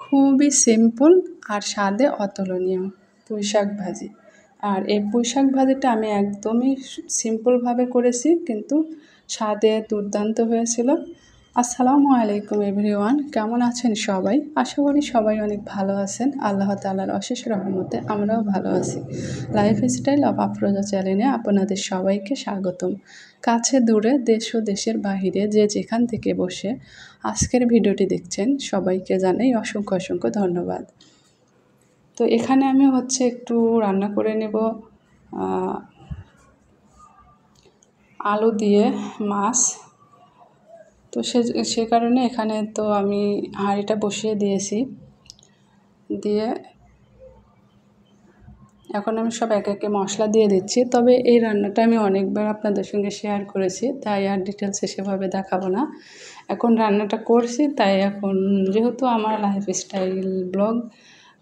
খুবই সিম্পল আর স্বাদে অতুলনীয় পুঁই শাক ভাজি। আর এই পুঁই শাক ভাজিটা আমি একদমই সিম্পলভাবে করেছি, কিন্তু স্বাদে দুর্দান্ত হয়েছিল। আসসালামু আলাইকুম এভরিওয়ান, কেমন আছেন সবাই? আশা করি সবাই অনেক ভালো আছেন। আল্লাহ তাআলার অশেষ রহমতে আমরাও ভালো আছি। লাইফস্টাইল অফ আফরোজা চ্যানেলে আপনাদের সবাইকে স্বাগতম। কাছে দূরে দেশ ও দেশের বাহিরে যে যেখান থেকে বসে আজকের ভিডিওটি দেখছেন সবাইকে জানাই অসংখ্য অসংখ্য ধন্যবাদ। তো এখানে আমি একটু রান্না করে নেব আলু দিয়ে মাছ। তো সে কারণে এখানে তো আমি হাঁড়িটা বসিয়ে দিয়েছি, দিয়ে এখন আমি সব একে একে মশলা দিয়ে দিচ্ছি। তবে এই রান্নাটা আমি অনেকবার আপনাদের সঙ্গে শেয়ার করেছি, তাই আর ডিটেলসে সেভাবে দেখাবো না। এখন রান্নাটা করছি, তাই এখন যেহেতু আমার লাইফস্টাইল ব্লগ,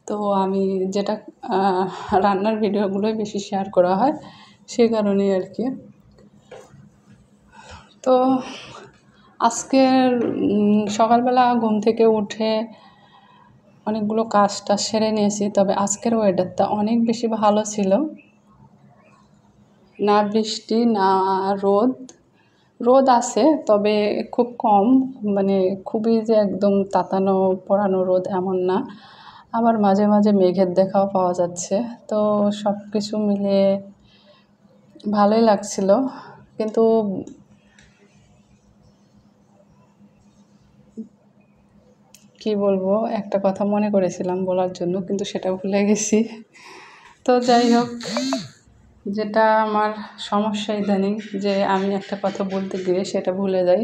তো আমি যেটা রান্নার ভিডিওগুলোই বেশি শেয়ার করা হয়, সে কারণেই আর কি। তো আজকের সকালবেলা ঘুম থেকে উঠে অনেকগুলো কাজটা সেরে নিয়েছি। তবে আজকের ওয়েদারটা অনেক বেশি ভালো ছিল, না বৃষ্টি না রোদ আছে, তবে খুব কম, মানে খুবই যে একদম তাতানো পোড়ানো রোদ এমন না, আবার মাঝে মাঝে মেঘের দেখাও পাওয়া যাচ্ছে। তো সব কিছু মিলে ভালোই লাগছিল। কিন্তু কি বলবো, একটা কথা মনে করেছিলাম বলার জন্য, কিন্তু সেটা ভুলে গেছি। তো যাই হোক, যেটা আমার সমস্যা ইদানিং, যে আমি একটা কথা বলতে গিয়ে সেটা ভুলে যাই।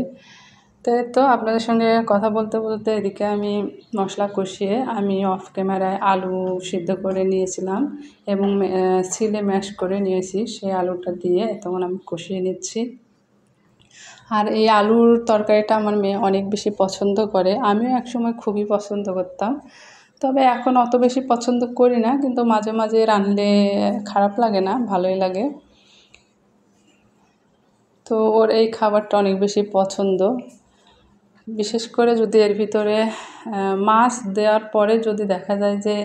তো আপনাদের সঙ্গে কথা বলতে বলতে এদিকে আমি মশলা কষিয়ে আমি অফ ক্যামেরায় আলু সিদ্ধ করে নিয়েছিলাম এবং ছিলে ম্যাশ করে নিয়েছি। সেই আলুটা দিয়ে তখন আমি কষিয়ে নিচ্ছি। আর এই আলুর তরকারিটা আমার মেয়ে অনেক বেশি পছন্দ করে, আমিও একসময় খুবই পছন্দ করতাম, তবে এখন অত বেশি পছন্দ করি না, কিন্তু মাঝে মাঝে রাঁধলে খারাপ লাগে না, ভালোই লাগে। তো ওর এই খাবারটা অনেক বেশি পছন্দ, বিশেষ করে যদি এর ভিতরে মাছ দেওয়ার পরে যদি দেখা যায় যে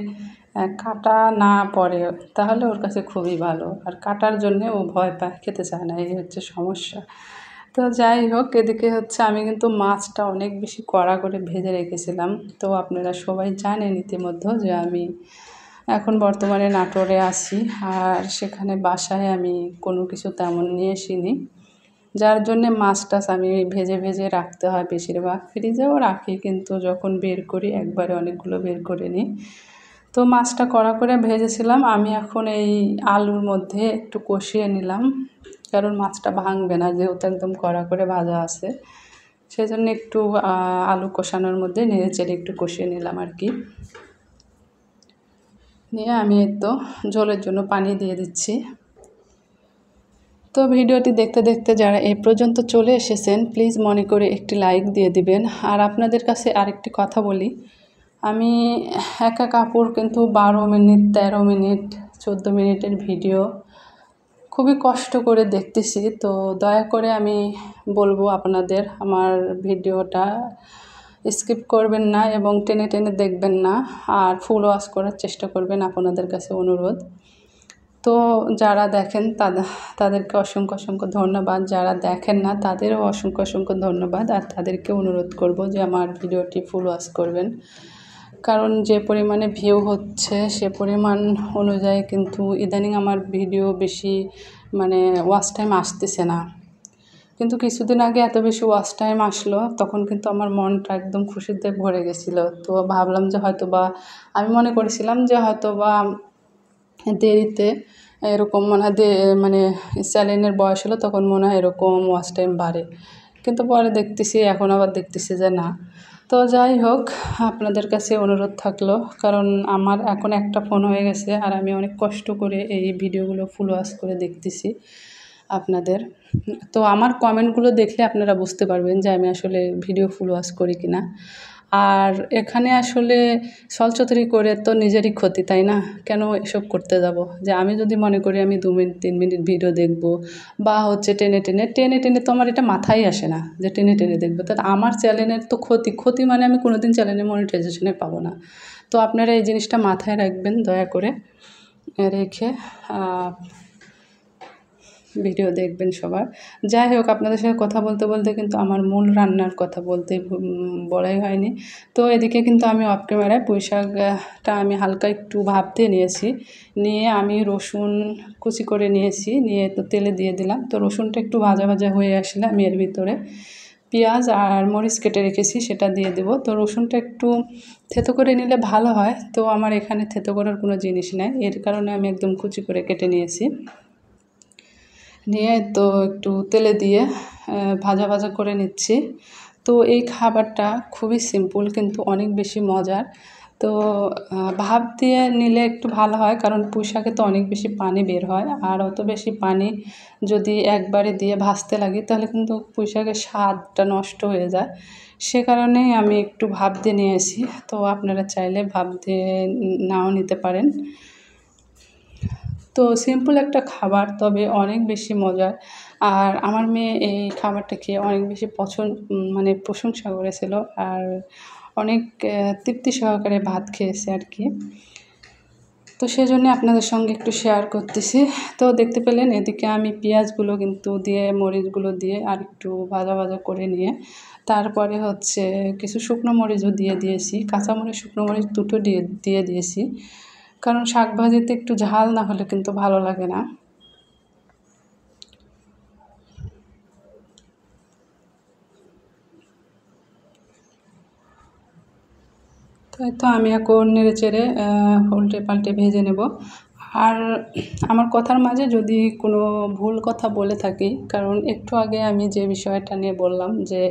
কাটা না পড়ে, তাহলে ওর কাছে খুবই ভালো। আর কাটার জন্যে ও ভয় পায়, খেতে চায় না, এই হচ্ছে সমস্যা। তো যাই হোক, এদিকে আমি কিন্তু মাছটা অনেক বেশি কড়া করে ভেজে রেখেছিলাম। তো আপনারা সবাই জানেন ইতিমধ্যে যে আমি এখন বর্তমানে নাটোরে আছি, আর সেখানে বাসায় আমি কোনো কিছু তেমন নিয়ে আসিনি, যার জন্যে মাছ টাছ আমি ভেজে ভেজে রাখতে হয় বেশিরভাগ। ফ্রিজেও রাখি, কিন্তু যখন বের করি একবারে অনেকগুলো বের করে নিই। তো মাছটা কড়া করে ভেজেছিলাম, আমি এখন এই আলুর মধ্যে একটু কষিয়ে নিলাম, কারণ মাছটা ভাঙবে না, যেহেতু একদম কড়া করে ভাজা আছে। সেই জন্য একটু আলু কষানোর মধ্যে নেড়ে চেড়ে একটু কষিয়ে নিলাম আর কি। নিয়ে আমি ঝোলের জন্য পানি দিয়ে দিচ্ছি। তো ভিডিওটি দেখতে দেখতে যারা এই পর্যন্ত চলে এসেছেন, প্লিজ মনে করে একটি লাইক দিয়ে দিবেন। আর আপনাদের কাছে আরেকটি কথা বলি, আমি একা কাপড় কিন্তু 12 মিনিট 13 মিনিট 14 মিনিটের ভিডিও খুবই কষ্ট করে দেখতেছি। তো দয়া করে আমি বলবো আপনাদের, আমার ভিডিওটা স্কিপ করবেন না এবং টেনে টেনে দেখবেন না, আর ফুল ওয়াচ করার চেষ্টা করবেন, আপনাদের কাছে অনুরোধ। তো যারা দেখেন তাদেরকে অসংখ্য অসংখ্য ধন্যবাদ, যারা দেখেন না তাদেরও অসংখ্য অসংখ্য ধন্যবাদ। আর তাদেরকে অনুরোধ করব যে আমার ভিডিওটি ফুল ওয়াচ করবেন, কারণ যে পরিমাণে ভিউ হচ্ছে সে পরিমাণ অনুযায়ী কিন্তু ইদানিং আমার ভিডিও বেশি ওয়াচ টাইম আসতেছে না। কিন্তু কিছুদিন আগে এত বেশি ওয়াচ টাইম আসলো, তখন কিন্তু আমার মনটা একদম খুশিতে ভরে গেছিলো। তো ভাবলাম যে আমি মনে করেছিলাম যে দেরিতে এরকম চ্যানেলের বয়স হলো তখন মনে হয় এরকম ওয়াচ টাইম বাড়ে, কিন্তু পরে দেখতেছি, এখন আবার দেখতেছি যে না। তো যাই হোক, আপনাদের কাছে অনুরোধ থাকলো, কারণ আমার এখন একটা ফোন হয়ে গেছে, আর আমি অনেক কষ্ট করে এই ভিডিওগুলো ফুল ওয়াচ করে দেখতেছি আপনাদের। তো আমার কমেন্টগুলো দেখলে আপনারা বুঝতে পারবেন যে আমি আসলে ভিডিও ফুল ওয়াচ করি কিনা। আর এখানে আসলে ছলচাতুরি করে তো নিজেরই ক্ষতি, তাই না? কেন এসব করতে যাব? যে আমি যদি মনে করি আমি 2 মিনিট 3 মিনিট ভিডিও দেখব বা হচ্ছে টেনে তো আমার এটা মাথায় আসে না যে টেনে দেখব। তো আমার চ্যানেলের তো ক্ষতি মানে আমি কোনোদিন চ্যানেলে মনিটাইজেশনে পাবো না। তো আপনারা এই জিনিসটা মাথায় রাখবেন দয়া করে, রেখে ভিডিও দেখবেন সবার। যাই হোক, আপনাদের সাথে কথা বলতে কিন্তু আমার মূল রান্নার কথা বলাই হয়নি। তো এদিকে কিন্তু আমি অফ ক্যামেরায় পুঁই শাকটা আমি হালকা একটু ভাপ দিয়ে নিয়েছি। নিয়ে আমি রসুন কুচি করে নিয়েছি, নিয়ে তো তেলে দিয়ে দিলাম। তো রসুনটা একটু ভাজা হয়ে আসলে আমি এর ভিতরে পেঁয়াজ আর মরিচ কেটে রেখেছি সেটা দিয়ে দেবো। তো রসুনটা একটু থেতো করে নিলে ভালো হয়। তো আমার এখানে থেতো করার কোনো জিনিস নেই, এর কারণে আমি একদম কুচি করে কেটে নিয়েছি। নিয়ে তো একটু তেলে দিয়ে ভাজা করে নিচ্ছি। তো এই খাবারটা খুবই সিম্পল কিন্তু অনেক বেশি মজার। তো ভাপ দিয়ে নিলে একটু ভালো হয়, কারণ পুঁই শাকে তো অনেক বেশি পানি বের হয়। আর অত বেশি পানি যদি একবারে দিয়ে ভাজতে লাগি তাহলে কিন্তু পুঁই শাকের স্বাদটা নষ্ট হয়ে যায়। সে কারণেই আমি একটু ভাপ দিয়ে নিয়েছি। তো আপনারা চাইলে ভাপ দিয়ে নাও নিতে পারেন। তো সিম্পল একটা খাবার, তবে অনেক বেশি মজার। আর আমার মেয়ে এই খাবারটা খেয়ে অনেক বেশি মানে প্রশংসা করেছিল, আর অনেক তৃপ্তি সহকারে ভাত খেয়েছে আর কি। তো সেজন্য আপনাদের সঙ্গে একটু শেয়ার করতেছি। তো দেখতে পেলেন এদিকে আমি পেঁয়াজগুলো কিন্তু দিয়ে মরিচগুলো দিয়ে আর একটু ভাজা করে নিয়ে তারপরে হচ্ছে কিছু শুকনো মরিচও দিয়ে দিয়েছি, কাঁচামরিচ শুকনো মরিচ দুটো দিয়ে দিয়েছি, কারণ শাক ভাজিতে একটু ঝাল না হলে কিন্তু ভালো লাগে না। তাই তো আমি এখন নেড়েচেড়ে উল্টে পাল্টে ভেজে নেব। আর আমার কথার মাঝে যদি কোনো ভুল কথা বলে থাকি, কারণ একটু আগে আমি যে বিষয়টা নিয়ে বললাম যে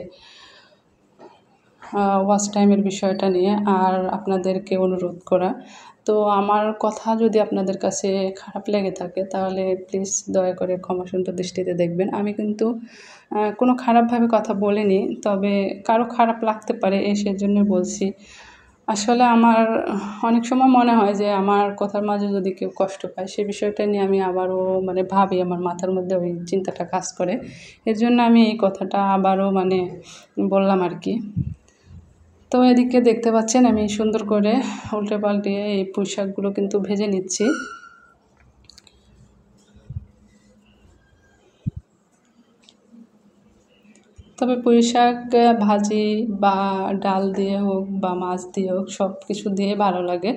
ওয়াচ টাইমের বিষয়টা নিয়ে আর আপনাদেরকে অনুরোধ করা, তো আমার কথা যদি আপনাদের কাছে খারাপ লেগে থাকে তাহলে প্লিজ দয়া করে ক্ষমাসুন্দর দৃষ্টিতে দেখবেন। আমি কিন্তু কোনো খারাপভাবে কথা বলিনি, তবে কারো খারাপ লাগতে পারে সেজন্য বলছি। আসলে আমার অনেক সময় মনে হয় যে আমার কথার মাঝে যদি কেউ কষ্ট পায় সে বিষয়টা নিয়ে আমি আবারও মানে ভাবি, আমার মাথার মধ্যে ওই চিন্তাটা কাজ করে। এর জন্য আমি এই কথাটা আবারও মানে বললাম আর কি। তো এদিকে দেখতে পাচ্ছেন আমি সুন্দর করে উল্টে পাল্টিয়ে এই পুঁই শাকগুলো কিন্তু ভেজে নিচ্ছি। তবে পুঁই শাক ভাজি বা ডাল দিয়ে হোক বা মাছ দিয়ে হোক সব কিছু দিয়ে ভালো লাগে।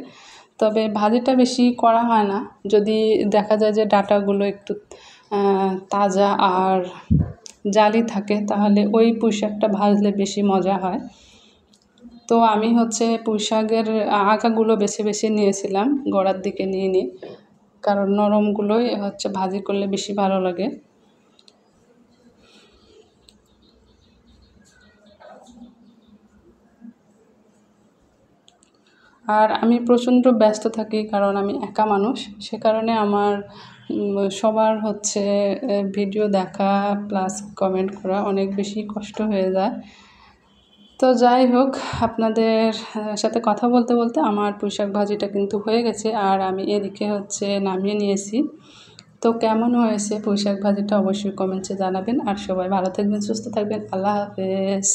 তবে ভাজিটা বেশি করা হয় না, যদি দেখা যায় যে ডাঁটাগুলো একটু তাজা আর জালি থাকে তাহলে ওই পুঁই শাকটা ভাজলে বেশি মজা হয়। তো আমি হচ্ছে পুঁই শাকের আগাগুলো বেছে নিয়েছিলাম, গোড়ার দিকে নিইনি, কারণ নরমগুলোই হচ্ছে ভাজি করলে বেশি ভালো লাগে। আর আমি প্রচণ্ড ব্যস্ত থাকি, কারণ আমি একা মানুষ। সে কারণে আমার সবার হচ্ছে ভিডিও দেখা প্লাস কমেন্ট করা অনেক বেশি কষ্ট হয়ে যায়। তো যাই হোক, আপনাদের সাথে কথা বলতে আমার পুঁই শাক ভাজিটা কিন্তু হয়ে গেছে, আর আমি এদিকে হচ্ছে নামিয়ে নিয়েছি। তো কেমন হয়েছে পুঁই শাক ভাজিটা অবশ্যই কমেন্টসে জানাবেন। আর সবাই ভালো থাকবেন, সুস্থ থাকবেন। আল্লাহ হাফেজ।